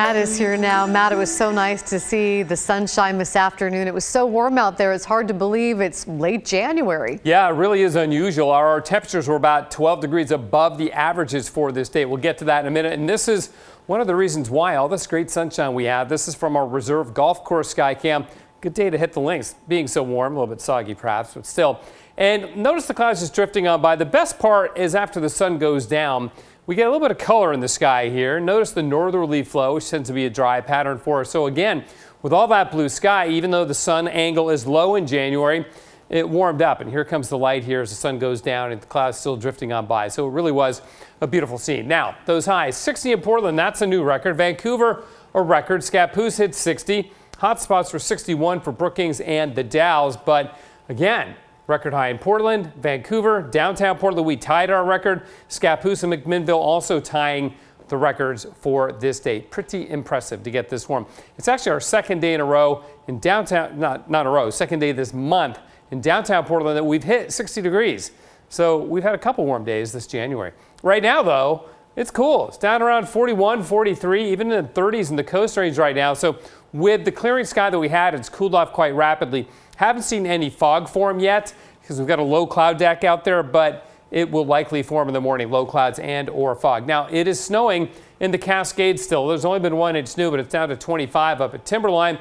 Matt is here now. Matt, it was so nice to see the sunshine this afternoon. It was so warm out there. It's hard to believe it's late January. Yeah, it really is unusual. Our temperatures were about 12 degrees above the averages for this day. We'll get to that in a minute. And this is one of the reasons why all this great sunshine we have. This is from our reserve golf course sky cam. Good day to hit the links. Being so warm, a little bit soggy perhaps, but still. And notice the clouds just drifting on by. The best part is after the sun goes down, we get a little bit of color in the sky here. Notice the northerly flow, which tends to be a dry pattern for us. So again, with all that blue sky, even though the sun angle is low in January, it warmed up. And here comes the light here as the sun goes down and the clouds still drifting on by. So it really was a beautiful scene. Now, those highs, 60 in Portland, that's a new record. Vancouver, a record. Scappoose hit 60. Hot spots were 61 for Brookings and the Dalles. But again, record high in Portland, Vancouver, downtown Portland, we tied our record. Scappoose and McMinnville also tying the records for this date. Pretty impressive to get this warm. It's actually our second day in a row in downtown, not a row, second day this month in downtown Portland that we've hit 60 degrees. So we've had a couple warm days this January. Right now, though, it's cool. It's down around 41, 43, even in the 30s in the coast range right now. So with the clearing sky that we had, it's cooled off quite rapidly. Haven't seen any fog form yet because we've got a low cloud deck out there, but it will likely form in the morning, low clouds and or fog. Now, it is snowing in the Cascades still. There's only been 1 inch snow, but it's down to 25 up at Timberline.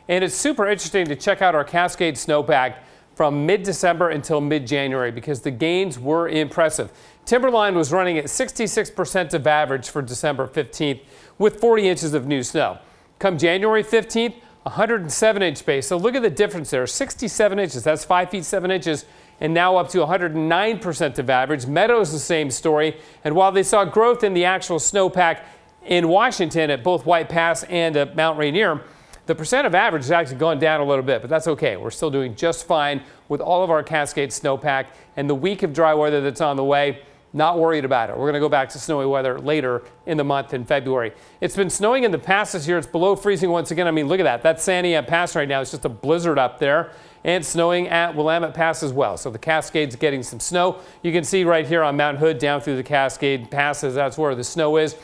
And it's super interesting to check out our Cascade snowpack from mid-December until mid-January because the gains were impressive. Timberline was running at 66% of average for December 15th with 40 inches of new snow. Come January 15th, 107-inch base. So look at the difference there, 67 inches. That's 5 feet 7 inches, and now up to 109% of average. Meadows, the same story. And while they saw growth in the actual snowpack in Washington at both White Pass and at Mount Rainier, the percent of average has actually gone down a little bit, but that's okay. We're still doing just fine with all of our Cascade snowpack, and the week of dry weather that's on the way, not worried about it. We're going to go back to snowy weather later in the month in February. It's been snowing in the pass this year. It's below freezing once again. I mean, look at that. That's Santiam Pass right now. It's just a blizzard up there. And snowing at Willamette Pass as well. So the Cascades getting some snow. You can see right here on Mount Hood down through the Cascade passes. That's where the snow is.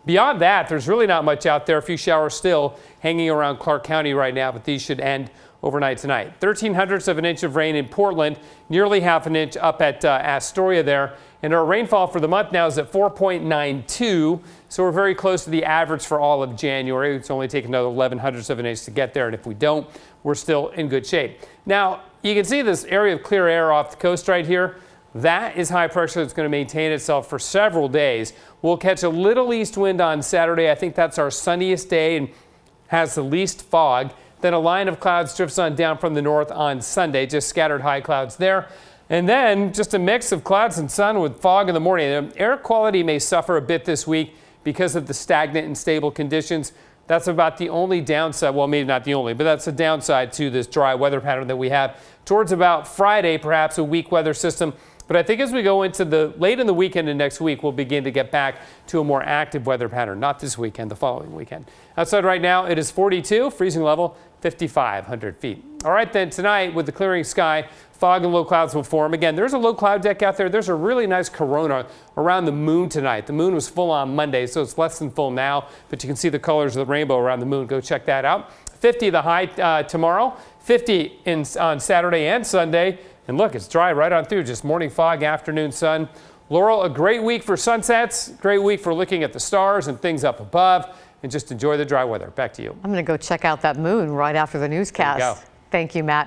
Beyond that, there's really not much out there. A few showers still hanging around Clark County right now, but these should end overnight tonight. 0.13 of an inch of rain in Portland, nearly half an inch up at Astoria there. And our rainfall for the month now is at 4.92, so we're very close to the average for all of January. It's only taken another 0.11 of an inch to get there, and if we don't, we're still in good shape. Now, you can see this area of clear air off the coast right here. That is high pressure that's going to maintain itself for several days. We'll catch a little east wind on Saturday. I think that's our sunniest day and has the least fog. Then a line of clouds drifts on down from the north on Sunday, just scattered high clouds there. And then just a mix of clouds and sun with fog in the morning. Air quality may suffer a bit this week because of the stagnant and stable conditions. That's about the only downside. Well, maybe not the only, but that's the downside to this dry weather pattern that we have. Towards about Friday, perhaps a weak weather system. But I think as we go into the late in the weekend and next week, we'll begin to get back to a more active weather pattern. Not this weekend, the following weekend. Outside right now, it is 42, freezing level 5,500 feet. All right, then tonight with the clearing sky, fog and low clouds will form. Again, there's a low cloud deck out there. There's a really nice corona around the moon tonight. The moon was full on Monday, so it's less than full now, but you can see the colors of the rainbow around the moon. Go check that out. 50 the high tomorrow, 50 on Saturday and Sunday. And look, it's dry right on through, just morning fog, afternoon sun. Laurel, a great week for sunsets, great week for looking at the stars and things up above, and just enjoy the dry weather. Back to you. I'm going to go check out that moon right after the newscast. There you go. Thank you, Matt.